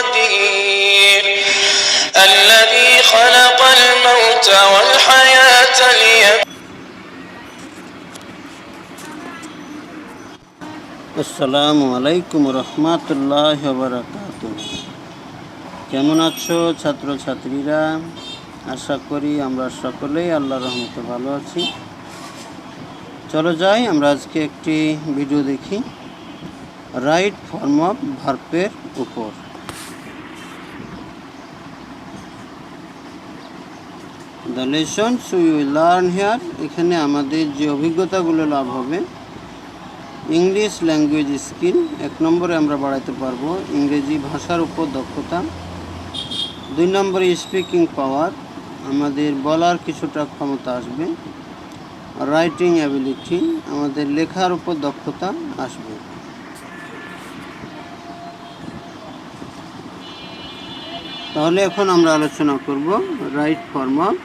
قدير الذي خلق الموت والحياة আসসালামু আলাইকুম রহমতুল্লাহ বারাকাতুহু। কেমন আছো ছাত্রছাত্রীরা? আশা করি আমরা সকলেই আল্লাহর রহমতে ভালো আছি। চলো যাই আমরা আজকে একটি ভিডিও দেখি রাইট ফর্ম অফ ভার্বের উপর। The lessons we will learn here, এখানে আমাদের যে অভিজ্ঞতাগুলো লাভ হবে। ইংলিশ ল্যাঙ্গুয়েজ স্কিল, 1 নম্বরে আমরা বাড়াতে পারবো ইংরেজি ভাষার উপর দক্ষতা। 2 নম্বরে স্পিকিং পাওয়ার, আমাদের বলার কিছুটা ক্ষমতা আসবে। রাইটিং অ্যাবিলিটি, আমাদের লেখার উপর দক্ষতা আসবে। তাহলে এখন আমরা আলোচনা করব রাইট ফর্ম অফ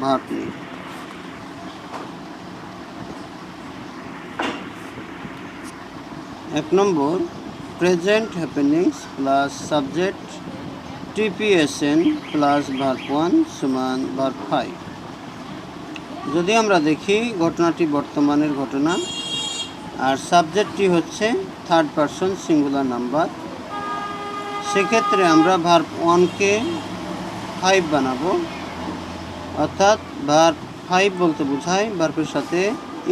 ভার্ব নিয়ে। 1 নম্বর, present happenings plus subject TPSN plus verb 1 সমান ভার্ব 5। যদি আমরা দেখি ঘটনাটি বর্তমানের ঘটনা আর সাবজেক্টটি হচ্ছে থার্ড পারসন সিঙ্গুলার নাম্বার, সেক্ষেত্রে আমরা ভার্ব 1কে 5 বানাবো, অর্থাৎ ভার্ব 5 বলতে বোঝায় ভার্বের সাথে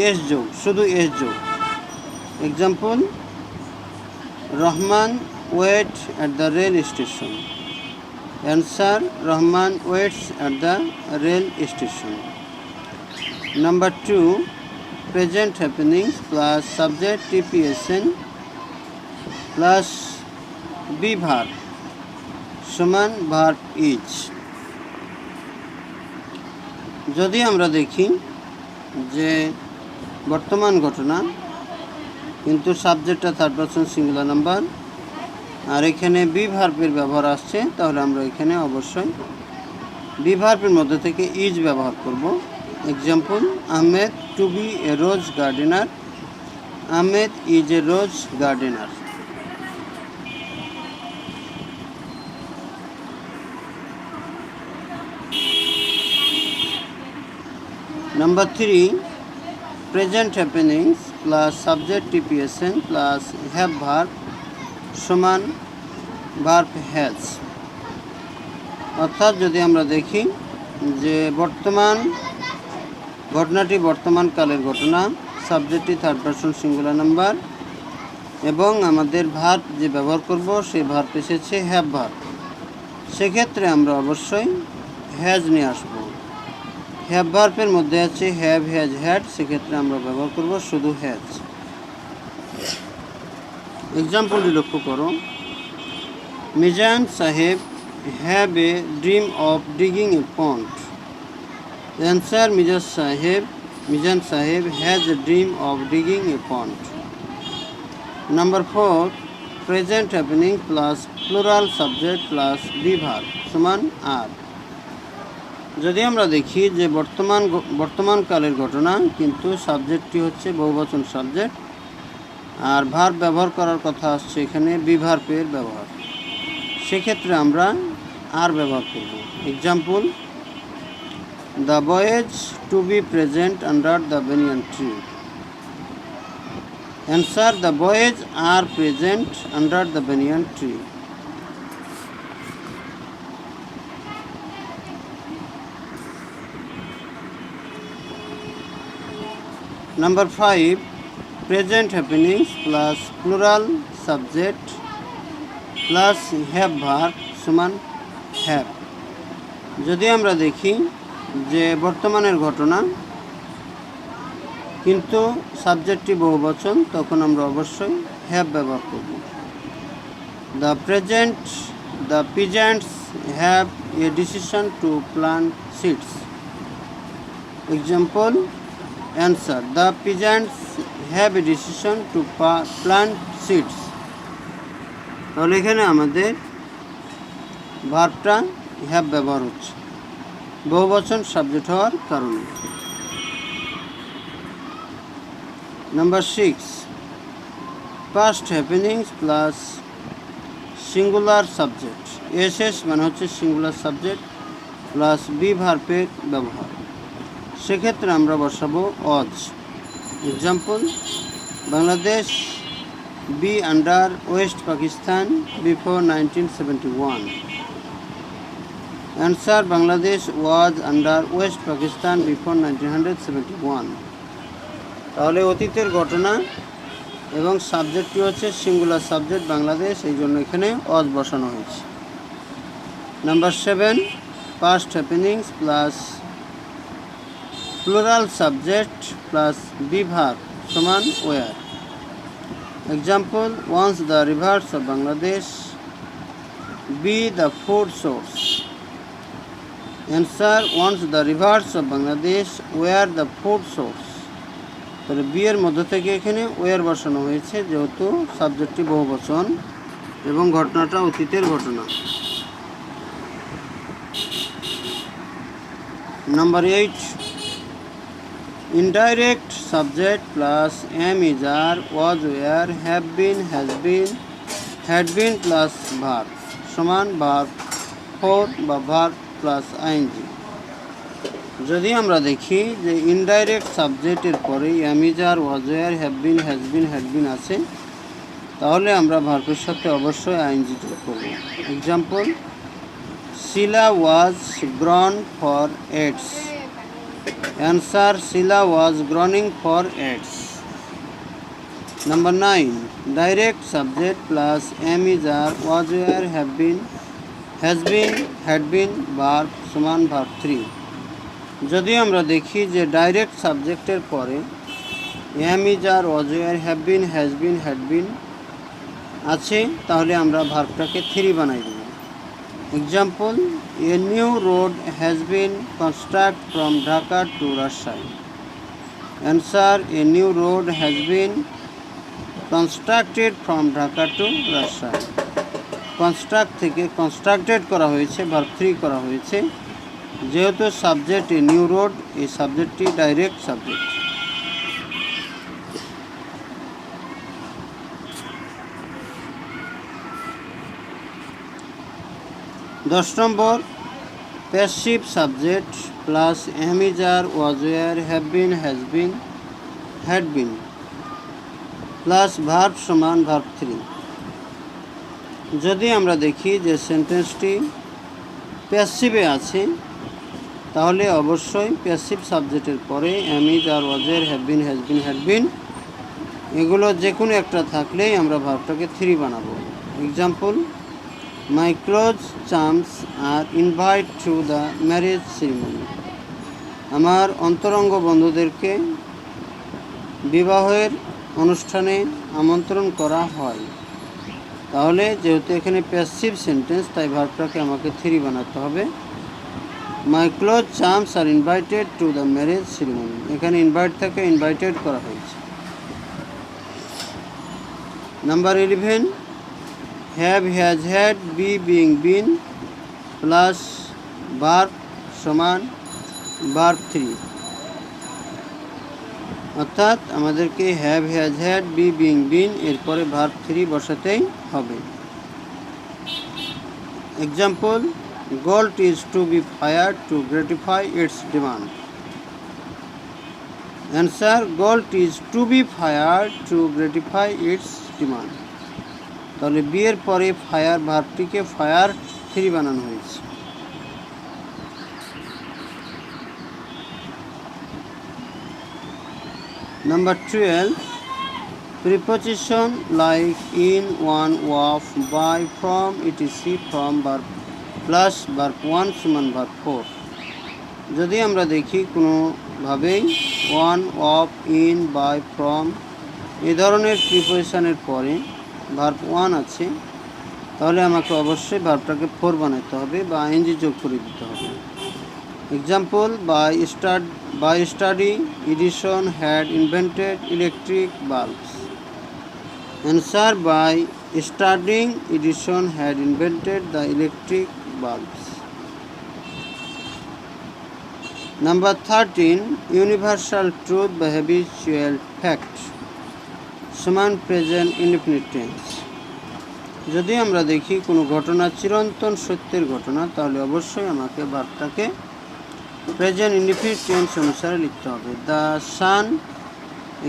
এস যোগ, শুধু এস যোগ। Example, Rahman wait at the rail station. Answer, Rahman waits at the rail station. Number 2, present happenings plus subject TPSN plus be verb সমান ভার্ব ইজ। যদি আমরা দেখি যে বর্তমান ঘটনা কিন্তু সাবজেক্টটা থার্ড পারসন সিঙ্গুলার নাম্বার আর এখানে বি ভার্বের ব্যবহার আসছে, তাহলে আমরা এখানে অবশ্যই বি ভার্বের মধ্যে থেকে ইজ ব্যবহার করব। Example, Ahmed to be a rose gardener. Ahmed is a rose gardener. Number 3, present happenings plus subject TPSN plus have verb সমান ভার্ব হ্যাজ। অর্থাৎ যদি আমরা দেখি যে ঘটনাটি বর্তমান কালের ঘটনা, সাবজেক্টটি থার্ড পারসন সিঙ্গুলার নাম্বার এবং আমাদের ভার্ব যে ব্যবহার করব সেই ভার্ব এসেছে হ্যাভ ভার্ব, সেক্ষেত্রে আমরা অবশ্যই হ্যাজ নিয়ে আসব। হ্যাভ ভার্বের মধ্যে আছে হ্যাভ, হ্যাজ, হ্যাড, সেক্ষেত্রে আমরা ব্যবহার করব শুধু হ্যাজ। এক্সাম্পলটি লক্ষ্য করো, Mizan Saheb have a dream of digging a pond. Answer, Mizan Saheb has a dream of digging a pond. Number 4, present happening plus plural subject plus be verb সমান আর। যদি আমরা দেখি যে বর্তমান কালের ঘটনা কিন্তু সাবজেক্টটি হচ্ছে বহুবচন সাবজেক্ট আর ভার্ব ব্যবহার করার কথা আসছে এখানে বি ভার্বের ব্যবহার, সেক্ষেত্রে আমরা আর ব্যবহার করব। Example, the boys to be present under the banyan tree. Answer, the boys are present under the banyan tree. Number 5, present happenings plus plural subject plus have verb সমান have। যদি আমরা দেখি যে বর্তমানের ঘটনা কিন্তু সাবজেক্টটি বহুবচন, তখন আমরা অবশ্যই have ব্যবহার করব। The peasants have a decision to plant seeds. Example, answer, the peasants have a decision to plant seeds. তাহলে এখানে আমাদের ভার্বটা হ্যাভ ব্যবহার হচ্ছে বহুবচন সাবজেক্ট হওয়ার কারণে। Number 6, past happenings plus singular subject, SS মানে হচ্ছে সিঙ্গুলার সাবজেক্ট প্লাস বি ভার্বের ব্যবহার। সেক্ষেত্রে আমরা বসাবো অজ। Example, Bangladesh B under West Pakistan before 1971। Answer, Bangladesh was under West Pakistan before 1971। তাহলে অতীতের ঘটনা এবং সাবজেক্টটি হচ্ছে সিঙ্গুলার সাবজেক্ট বাংলাদেশ, এই জন্য এখানে অজ বসানো হয়েছে। Number 7, past happenings plus plural subject plus be verb সমান were. Example, once the rivers of Bangladesh be the food source. Answer, once the rivers of Bangladesh were the food source. তাহলে বি এর মধ্য থেকে এখানে ওয়ার বসানো হয়েছে যেহেতু সাবজেক্টটি বহুবচন এবং ঘটনাটা অতীতের ঘটনা। Number 8, indirect subject plus am is are was were have been has been had been plus verb সমান ভার্ব ফোর বা ভার্ব প্লাস আইএনজি। যদি আমরা দেখি যে ইনডাইরেক্ট সাবজেক্টের পরে am is are was were have been has been had been আছে, তাহলে আমরা ভার্বের সাথে অবশ্যই আইএনজি যোগ করব। Example, Shila was grown for aids. Answer, Shila was growing for aids. Number 9, direct subject plus am is are was were have been has been had been verb সমান verb 3। যদি আমরা দেখি যে ডাইরেক্ট সাবজেক্টের পরে am is are was were have been has been had been আছে, তাহলে আমরা ভার্বটাকে 3 বানাই দেব। Example, a new road has been construct from Dhaka to Rajshahi. Answer, a new road has been constructed from Dhaka to Rajshahi. Construct থেকে constructed করা হয়েছে, verb 3 করা হয়েছে। যেহেতু সাবজেক্ট এ নিউ রোড, এই সাবজেক্টটি ডাইরেক্ট সাবজেক্ট। দশ নম্বর, passive subject plus am is are was were have been has been had been plus verb সমান ভার্ব 3। যদি আমরা দেখি যে সেন্টেন্সটি প্যাসিভে আছে, তাহলে অবশ্যই প্যাসিভ সাবজেক্টের পরে am is are was were have been has been had been এগুলো যে কোনো একটা থাকলেই আমরা ভার্বটাকে 3 বানাবো। Example, my close chums are invite to the marriage ceremony. আমার অন্তরঙ্গ বন্ধুদেরকে বিবাহের অনুষ্ঠানে আমন্ত্রণ করা হয়। তাহলে যেহেতু এখানে প্যাসিভ সেন্টেন্স, তাই ভার্বটাকে আমাকে 3 বানাতে হবে। My close chums are invited to the marriage ceremony, এখানে ইনভাইট থেকে ইনভাইটেড করা হয়েছে। Number 11, have has had be being been plus verb সমান ভার্ব 3। অর্থাৎ আমাদেরকে have has had be being been এরপরে ভার্ব 3 বসাতেই হবে। Example, gold is to be fired to gratify its demand. Answer, gold is to be fired to gratify its demand. তাহলে be এর পরে fire ভার্বটিকে ফায়ার 3 বানানো হয়েছে। Number 12, preposition like in, on, of, by, from, etc from verb plus verb 1 সমান verb 4। যদি আমরা দেখি কোনোভাবেই on, of, in, by, from এই ধরনের প্রিপোজিশনের পরে ভার্ব 1 আছে, তাহলে আমাকে অবশ্যই ভার্বটাকে 4 বানাতে হবে বা আইএনজি যোগ করে দিতে হবে। Example, by study Edison had invented electric bulbs. Answer, by studying Edison had invented the electric bulbs. Number 13, universal truth বা হ্যাবিচুয়াল ফ্যাক্ট সমান প্রেজেন্ট ইনডিফিনিট টেন্স। যদি আমরা দেখি কোনো ঘটনা চিরন্তন সত্যের ঘটনা, তাহলে অবশ্যই আমাকে ভার্বটাকে প্রেজেন্ট ইনডিফিনিট টেন্স অনুসারে লিখতে হবে। The sun,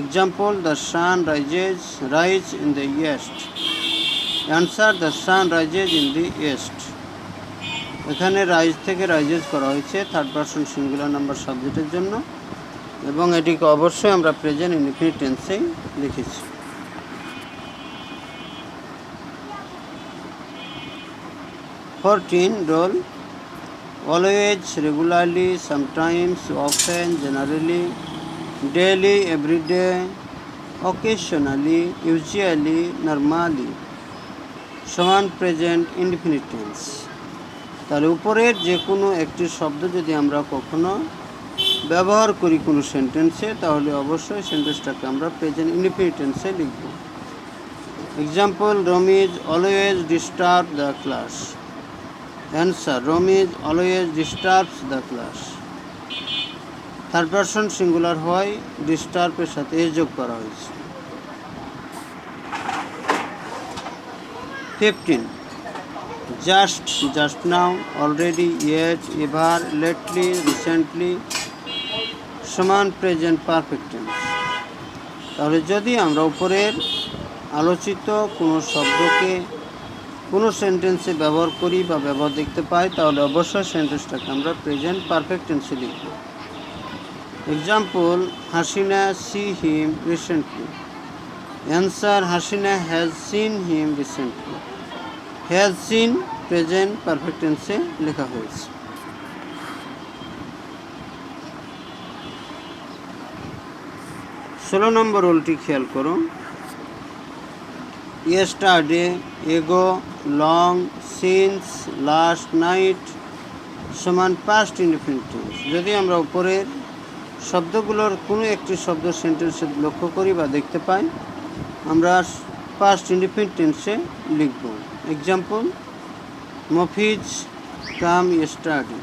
example, the sun rise in the east. Answer, the sun rises in the east. এখানে রাইজ থেকে রাইজেস করা হয়েছে থার্ড পারসন সিঙ্গুলার নাম্বার সাবজেক্টের জন্য, এবং এটিকে অবশ্যই আমরা প্রেজেন্ট ইনডিফিনিট টেন্সেই লিখেছি। 14 rule: always, regularly, sometimes, often, generally, daily, everyday, occasionally, usually, normally সমান প্রেজেন্ট ইনডিফিনিট টেন্স। তাহলে উপরের যে কোনো একটি শব্দ যদি আমরা কখনো ব্যবহার করি কোনো সেন্টেন্সে, তাহলে অবশ্যই সেন্টেন্সটাকে আমরা প্রেজেন্ট ইনডিফিনিট টেন্সে লিখব। Example, Ramiz always disturb the class. Answer, Ramiz always disturbs the class. Third person singular হয়, ডিস্টার্বের সাথে এ যোগ করা হয়েছে। 15 just, just now, already, yet, ever, lately, recently সমান প্রেজেন্ট পারফেক্ট টেন্স। তাহলে যদি আমরা উপরের আলোচিত কোনো শব্দকে কোনো সেন্টেন্সে ব্যবহার করি বা ব্যবহার দেখতে পাই, তাহলে অবশ্যই সেন্টেন্সটাকে আমরা প্রেজেন্ট পারফেক্ট টেন্সে লিখব। Example, Hasina see him recently. Answer, Hasina has seen him recently. Has seen present perfect টেন্সে লেখা হয়েছে। ষোলো নম্বর রোলটি খেয়াল করুন। ইয়েস্টারডে, এগো, লং, সিন্স, লাস্ট নাইট সমান পাস্ট ইনডিফিনিট টেন্স। যদি আমরা উপরের শব্দগুলোর কোনো একটি শব্দ সেন্টেন্সে লক্ষ্য করি বা দেখতে পাই, আমরা পাস্ট ইনডিফিনিট টেন্সে লিখব। Example, Mofiz come yesterday.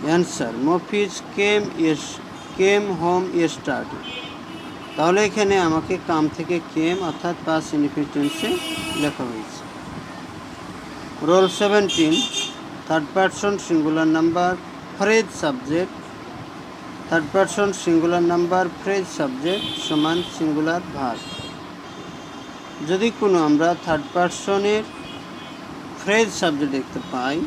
Answer, Mofiz came home yesterday. তাহলে এখানে আমাকে কাম থেকে কেম অর্থাৎ পাস্ট ইনডিফিনিট টেন্সে লেখা হয়েছে। Rule 17 third person singular number phrase subject. Third person singular number phrase subject সমান সিঙ্গুলার ভার্ব। যদি কোনো আমরা থার্ড পারসনের ফ্রেজ সাবজেক্ট দেখতে পাই,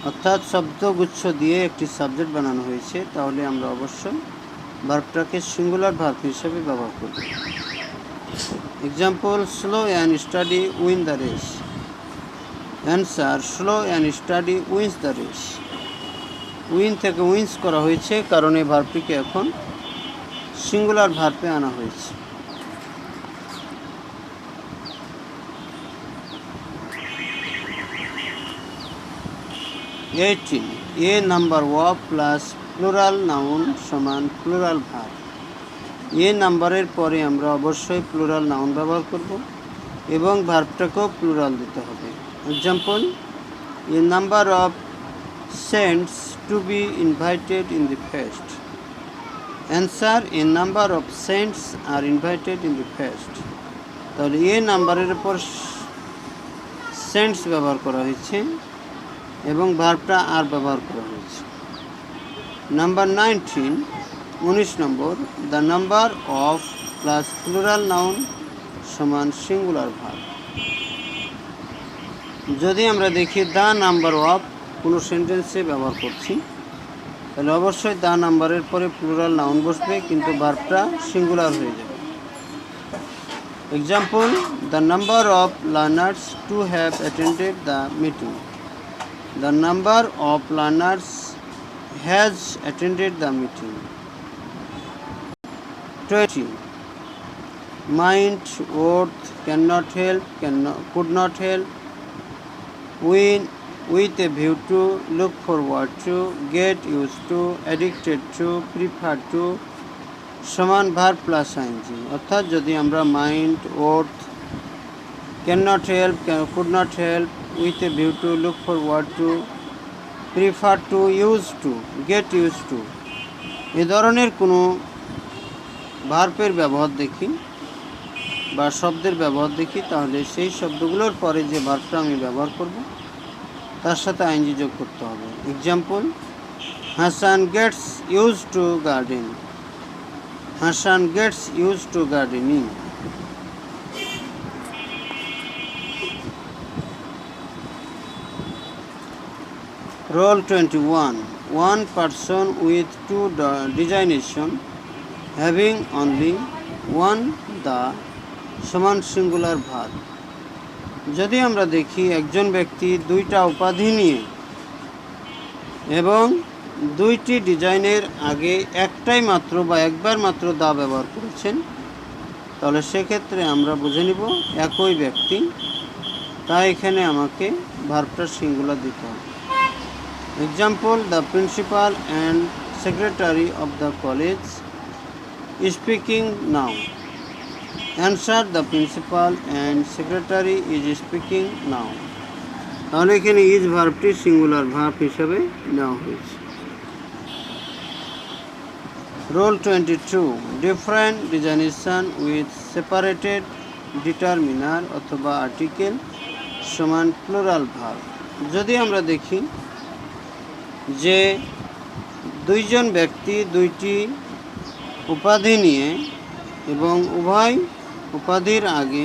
অর্থাৎ শব্দগুচ্ছ দিয়ে একটি সাবজেক্ট বানানো হয়েছে, তাহলে আমরা অবশ্যই ভার্বটাকে সিঙ্গুলার ভার্ব হিসেবে ব্যবহার করব। Example, slow and steady win the race. Answer, slow and steady wins the race. Win থেকে উইন্স করা হয়েছে, কারণ এই ভার্বটিকে এখন সিঙ্গুলার ভার্বে আনা হয়েছে। A number of plus plural noun সমান প্লুরাল ভার্ব। এ নাম্বারের পরে আমরা অবশ্যই প্লুরাল নাউন ব্যবহার করব এবং ভার্বটাকেও প্লুরাল দিতে হবে। Example, a number of saints to be invited in the fest. Answer, a number of saints are invited in the fest. তাহলে এ নাম্বারের উপর সেন্টস ব্যবহার করা হয়েছে এবং ভার্বটা আর ব্যবহার করা হয়েছে। Number 19 number, the number of plus plural noun সমান সিঙ্গুলার ভার্ব। যদি আমরা দেখি দ্য নাম্বার অফ কোনো সেন্টেন্সে ব্যবহার করছি, তাহলে অবশ্যই দ্য নাম্বারের পরে প্লুরাল নাউন বসবে, কিন্তু ভার্বটা সিঙ্গুলার হয়ে যাবে। Example, the number of learners to have attended the meeting. The number of learners has attended the meeting. 20 mind, worth, cannot help, could not help, win, with a view to, look forward to, get used to, addicted to, prefer to সমান verb plus ING. অর্থাৎ যদি আমরা mind, worth, cannot help, could not help, with a view to, look forward to, prefer to, used to, get used to এ ধরনের কোনো ভার্বের ব্যবহার দেখি, বা শব্দের ব্যবহার দেখি, তাহলে সেই শব্দগুলোর পরে যে ভার্বটা আমি ব্যবহার করব তার সাথে আইএনজি যোগ করতে হবে। Example, Hasan gets use to garden. Hasan gets use to gardening. Role 21. One person with two designation having only one the সমান সিঙ্গুলার ভার্ব। যদি আমরা দেখি একজন ব্যক্তি দুইটা উপাধি নিয়ে এবং দুইটি ডিজাইনের আগে একটাই মাত্র বা একবার মাত্র দা ব্যবহার করেছেন, তাহলে সেক্ষেত্রে আমরা বুঝে নিব একই ব্যক্তি, তাই এখানে আমাকে ভার্বটা সিঙ্গুলার দিতে হবে। Example, the principal and secretary of the college is speaking now. Answer, the principal and secretary is speaking now. তাহলে এখানে ইজ ভার্বটি সিঙ্গুলার ভার্ব হিসেবে নেওয়া হয়েছে। Role 22. Different designation with separated determiner অথবা আর্টিকেল সমান প্লুরাল ভার্ব। যদি আমরা দেখি যে দুইজন ব্যক্তি দুইটি উপাধি নিয়ে এবং উভয় উপাধির আগে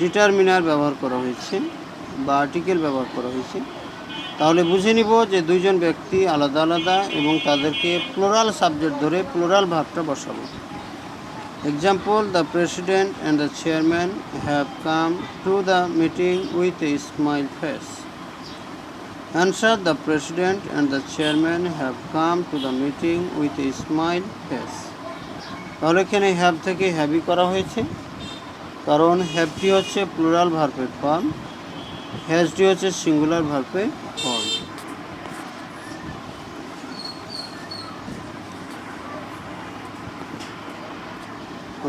ডিটারমিনার ব্যবহার করা হয়েছে বা আর্টিকেল ব্যবহার করা হয়েছে, তাহলে বুঝে নিব যে দুইজন ব্যক্তি আলাদা আলাদা এবং তাদেরকে প্লুরাল সাবজেক্ট ধরে প্লুরাল ভার্বটা বসাবো। Example, the president and the chairman have come to the meeting with a smile face. Answer, the president and the chairman have come to the meeting with a smile face. তাহলে এখানে have থেকে heavy করা হয়েছে, কারণ হ্যাভটি হচ্ছে plural ভার্বের form, হ্যাজটি হচ্ছে singular ভার্বের form.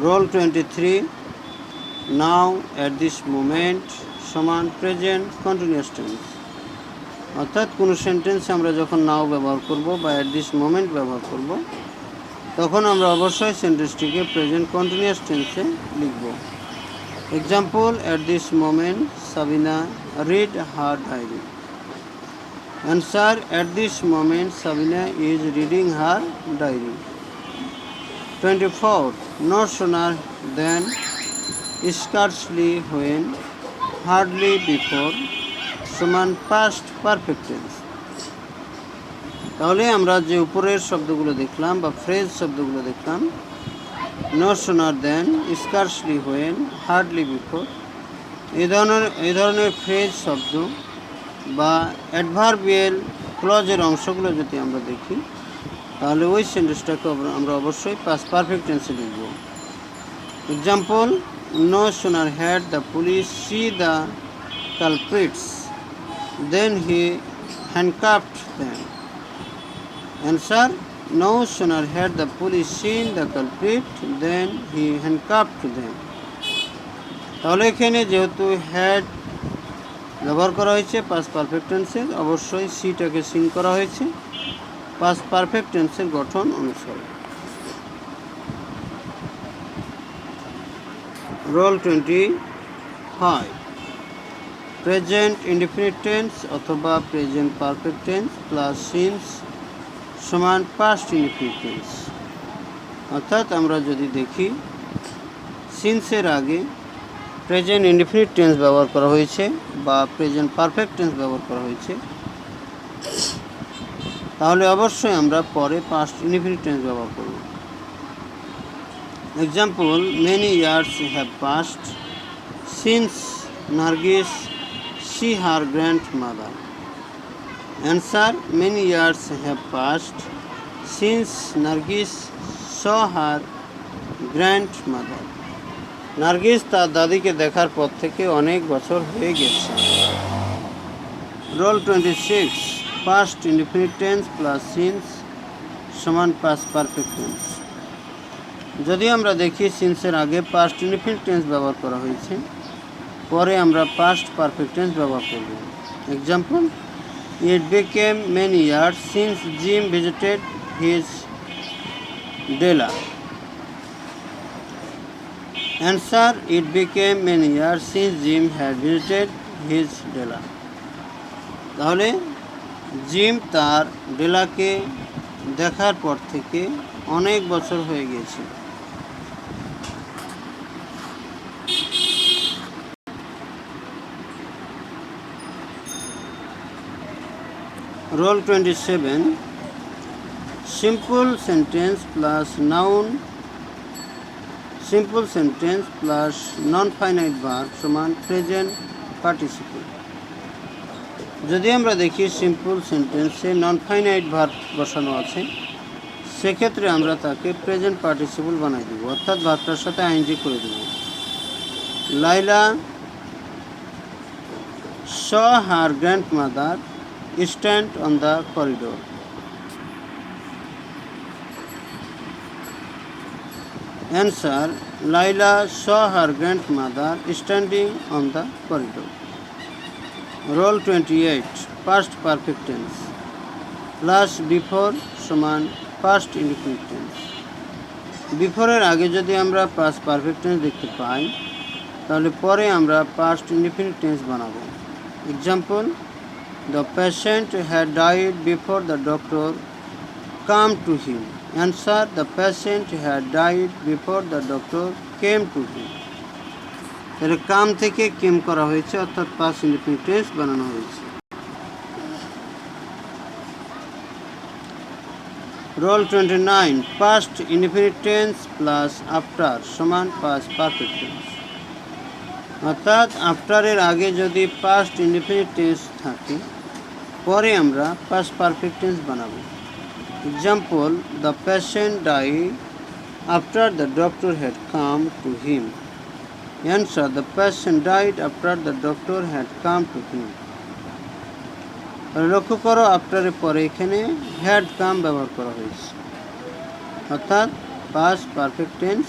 Role 23. Now at this moment সমান প্রেজেন্ট কন্টিনিউয়াস টেন্স। অর্থাৎ কোনো সেন্টেন্সে আমরা যখন নাও ব্যবহার করব বা অ্যাট দিস মোমেন্ট ব্যবহার করব, তখন আমরা অবশ্যই সেন্টেন্সটিকে প্রেজেন্ট কন্টিনিউয়াস টেন্সে লিখব। Example, at this moment Sabina read her diary. Answer, at this moment Sabina is reading her diary. 24. No sooner than, scarcely when, hardly before সমান পাস্ট পারফেক্ট টেন্স। তাহলে আমরা যে উপরের শব্দগুলো দেখলাম বা ফ্রেজ শব্দগুলো দেখলাম, no sooner than, scarcely when, hardly before, এই ধরনের ফ্রেজ শব্দ বা অ্যাডভার্বিয়াল ক্লজের অংশগুলো যদি আমরা দেখি, তাহলে ওই সেন্টেন্সটাকে আমরা অবশ্যই পাস্ট পারফেক্ট টেন্সে লিখব। Example, no sooner had the police see the culprits then he handcuffed them. Answer, no sooner had the police seen the culprit then he handcuffed them. তাহলে এখানে যেহেতু হ্যাড ব্যবহার করা হয়েছে পাস্ট পারফেক্ট টেন্সের, অবশ্যই সিটাকে সিন করা হয়েছে পাস্ট পারফেক্ট টেন্সের গঠন অনুসারে। Role 25. প্রেজেন্ট ইনডিফিনিট টেন্স অথবা present perfect tense plus since সমান পাস্ট ইনডিফিনিট টেন্স। অর্থাৎ আমরা যদি দেখি সিন্সের আগে প্রেজেন্ট ইনডিফিনিট টেন্স ব্যবহার করা হয়েছে বা প্রেজেন্ট পারফেক্ট টেন্স ব্যবহার করা হয়েছে, তাহলে অবশ্যই আমরা পরে পাস্ট ইনডিফিনিট টেন্স ব্যবহার করব। Example, many years have passed since Nargis see her grandmother. Answer, many years have passed since Nargis saw her grandmother. Nargis তার দাদিকে দেখার পর থেকে অনেক বছর হয়ে গেছে। Role 26. Past indefinite tense plus since সমান পাস্ট পারফেক্ট টেন্স। যদি আমরা দেখি সিন্সের আগে পাস্ট ইনডিফিনিট টেন্স ব্যবহার করা হয়েছে, পরে আমরা পাস্ট পারফেক্ট টেন্স ব্যবহার করব। Example, it became many years since Jim visited his dealer. Answer: It became many years since Jim had visited his Della. তাহলে জিম তার ডেলাকে দেখার পর থেকে অনেক বছর হয়ে গিয়েছিল। Role 27. Simple sentence plus noun, simple sentence plus non-finite verb সমান প্রেজেন্ট পার্টিসিপল। যদি আমরা দেখি সিম্পল সেন্টেন্সে নন ফাইনাইট ভার্ব বসানো আছে, সেক্ষেত্রে আমরা তাকে প্রেজেন্ট পার্টিসিপল বানাই দেব, অর্থাৎ ভার্বটার সাথে আইএনজি করে দেব। লাইলা saw her grandmother stand on the corridor. Answer: Laila saw her grandmother standing on the corridor. Role 28. Past perfect tense plus before সমান past indefinite tense. বিফোরের আগে যদি আমরা past perfect tense দেখতে পাই, তাহলে পরে আমরা past indefinite tense বানাবো। Example: The patient had died before the doctor came to him. Answer: The patient had died before the doctor came to him. তাহলে কাম থেকে কেম করা হয়েছে, অর্থাৎ পাস্ট ইনডিফিনিট টেন্স বানানো হয়েছে। Role 29. Past indefinite tense plus after সমান past perfect tense. অর্থাৎ আফটারের আগে যদি পাস্ট ইনডিফিনিট টেন্স থাকে, পরে আমরা পাস্ট পারফেক্ট টেন্স বানাবো। Example: the patient died after the doctor had come to him. Answer: The patient died after the doctor had come to him. লক্ষ্য করো, আফটারের পরে এখানে হ্যাড কাম ব্যবহার করা হয়েছে, অর্থাৎ পাস্ট পারফেক্ট টেন্স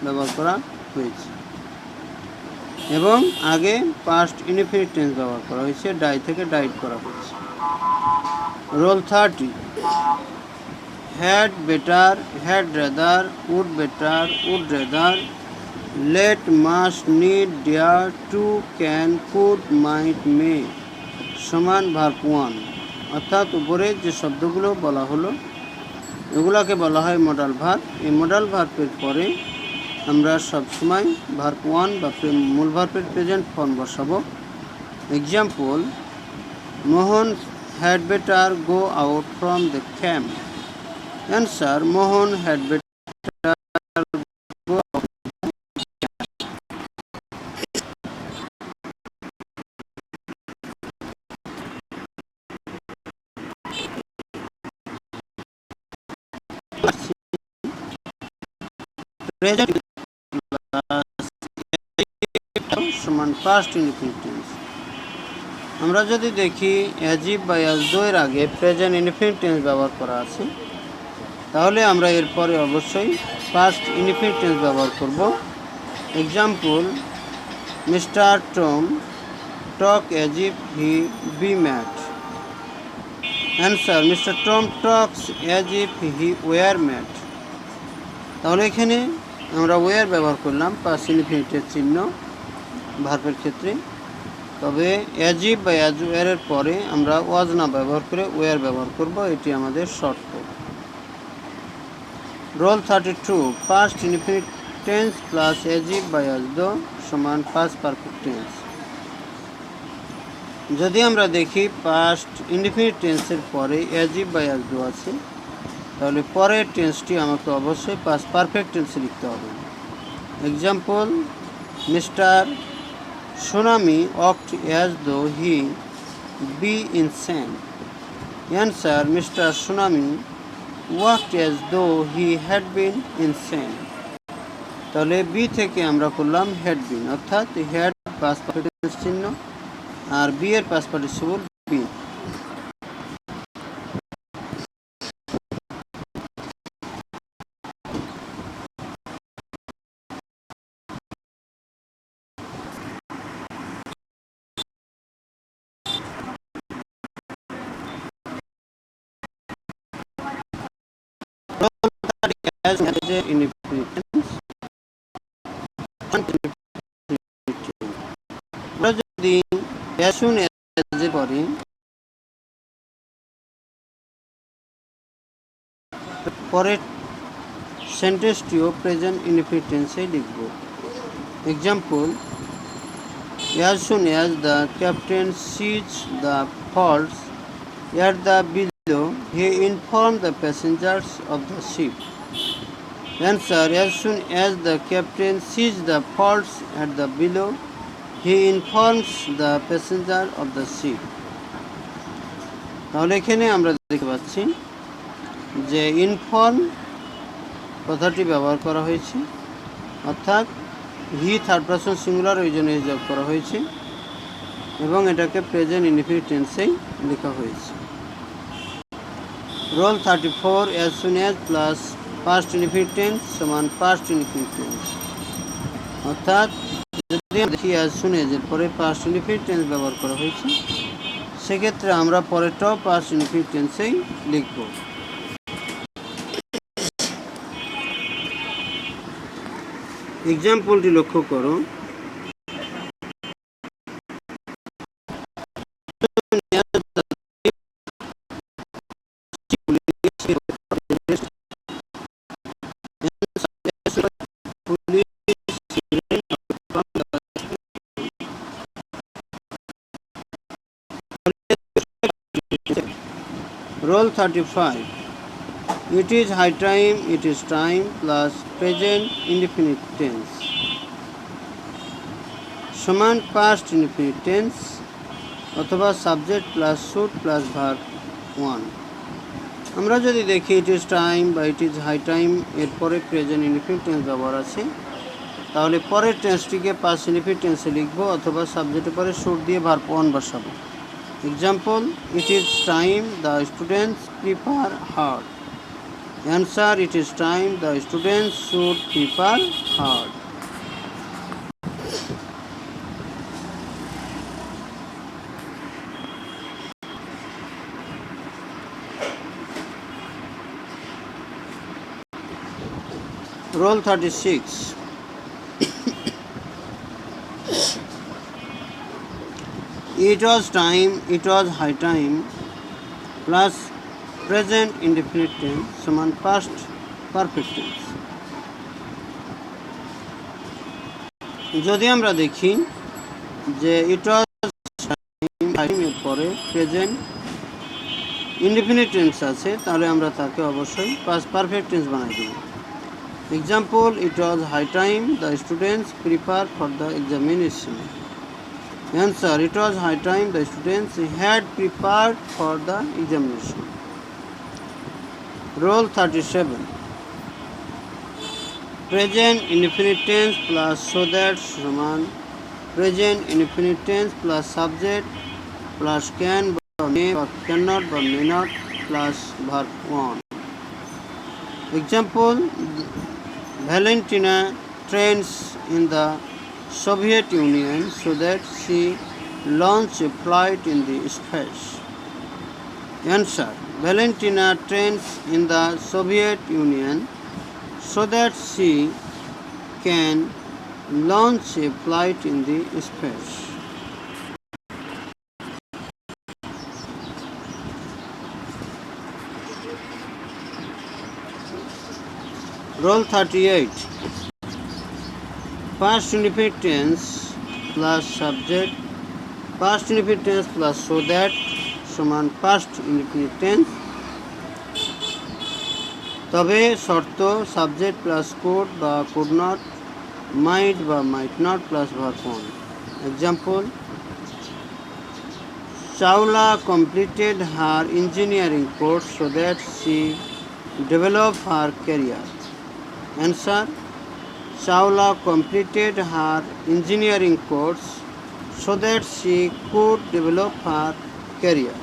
ব্যবহার করা হয়েছে, এবং আগে পাস্ট ইনডিফিনিট টেন্স ব্যবহার করা হয়েছে, ডাই থেকে ডাইড করা হয়েছে। Role 30. Had better, had rather, would better, would rather, let, must, need, dare, to, can, could, might, may সমান ভার্ব 1। অর্থাৎ উপরে যে শব্দগুলো বলা হলো এগুলোকে বলা হয় মডাল ভার্ব। এই মডাল ভার্বের পরে আমরা সবসময় ভার্ব 1 বা মূল ভার্বের প্রেজেন্ট ফর্ম বসাবো। Example: Mohan had better go out from the camp. Answer: Mohan had better present সমান পাস্ট ইনডিফিনিট টেন্স। আমরা যদি দেখি অ্যাজিভ বা অ্যাজদো এর আগে প্রেজেন্ট ইনডিফিনিট টেন্স ব্যবহার করা আছে, তাহলে আমরা এরপরে অবশ্যই পাস্ট ইনডিফিনিট টেন্স ব্যবহার করব। Example: mister Tom talk as if he be mad. Answer: mister Tom talks as if he war mad. তাহলে এখানে আমরা ওয়ার ব্যবহার করলাম পাস্ট ইনডিফিনিটের চিহ্ন ভার্বের ক্ষেত্রে, তবে অ্যাজিভ বা অ্যাজওয়ারের পরে আমরা ওয়াজ না ব্যবহার করে ওয়ার ব্যবহার করব, এটি আমাদের শর্ত। Roll 32. Past indefinite tense plus as if বা অ্যাজদো সমান পাস্ট পারফেক্ট টেন্স। যদি আমরা দেখি পাস্ট ইনডিফিনিট টেন্সের পরে অ্যাজিভ বা অ্যাজদো আছে, তাহলে পরের টেন্সটি আমাকে অবশ্যই পাস্ট পারফেক্ট টেন্সে লিখতে হবে। Example: mister Tsunami walked as though he be insane. Answer: Mr. Tsunami walked as though he had been insane. তাহলে বি থেকে আমরা করলাম হ্যাড বিন, অর্থাৎ হ্যাড পাস্ট পারফেক্ট টেন্স চিহ্ন আর বি এর পাস্ট পার্টিসিপল বিন। As indefinite tense আমরা যদি as soon as এ করি পরের সেন্টেন্সটিও প্রেজেন্ট ইনডিফিনিট টেন্সে লিখব। Example, as soon as the captain sees the faults at the below, he informed the passengers of the ship. Answer, as soon as the captain sees the faults at the below, he informs the passenger of the ship. তাহলে এখানে আমরা দেখতে পাচ্ছি যে inform কথাটি ব্যবহার করা হয়েছে, অর্থাৎ হি থার্ড পারসন সিঙ্গুলার ওই জন্য যোগ করা হয়েছে এবং এটাকে প্রেজেন্ট ইনডিফিনিট টেন্সেই লেখা হয়েছে। Role 34, as soon as plus past indefinite tense সমান পাস্ট ইনডিফিনিট টেন্স। অর্থাৎ যদি দেখি as soon as এর পরে পাস্ট ইনডিফিনিট টেন্স ব্যবহার করা হয়েছে, সেক্ষেত্রে আমরা পরেরটাও পাস্ট ইনডিফিনিট টেন্সেই লিখব। এক্সাম্পলটি লক্ষ্য করো, Rule 35. It is high time, it is time plus present indefinite tense সমান past indefinite tense অথবা subject plus should plus verb 1। আমরা যদি দেখি it is time বা it is high time এরপরে present indefinite tense ব্যবহার আছে, তাহলে পরের টেন্সটিকে past indefinite tense লিখব অথবা সাবজেক্টের পরে should দিয়ে verb 1 বসাবো। Example, it is time the students prepare hard. Answer, it is time the students should prepare hard. Rule 36. It was time, it was high time plus present indefinite tense সমান past perfect tense। যদি আমরা দেখি যে it was time এর পরে present indefinite tense আছে, তাহলে আমরা তাকে অবশ্যই past perfect tense বানাই দেব। Example, it was high time the students prepare for the examination. Answer, it was high time the students had prepared for the examination. Rule 37. Present indefinite tense plus so that সমান present indefinite tense plus subject plus can বা may বা cannot বা may not plus verb 1. Example, Valentina trains in the Soviet Union so that she launched a flight in the space. Answer, Valentina trains in the Soviet Union so that she can launch a flight in the space. Rule 38. Past indefinite tense plus subject, past indefinite tense plus so that সমান past indefinite tense, তবে শর্ত subject plus could বা could not, might বা might not plus verb 1. Example, Chawla completed her engineering course so that she developed her career. Answer, Chawla completed her engineering course so that she could develop her career.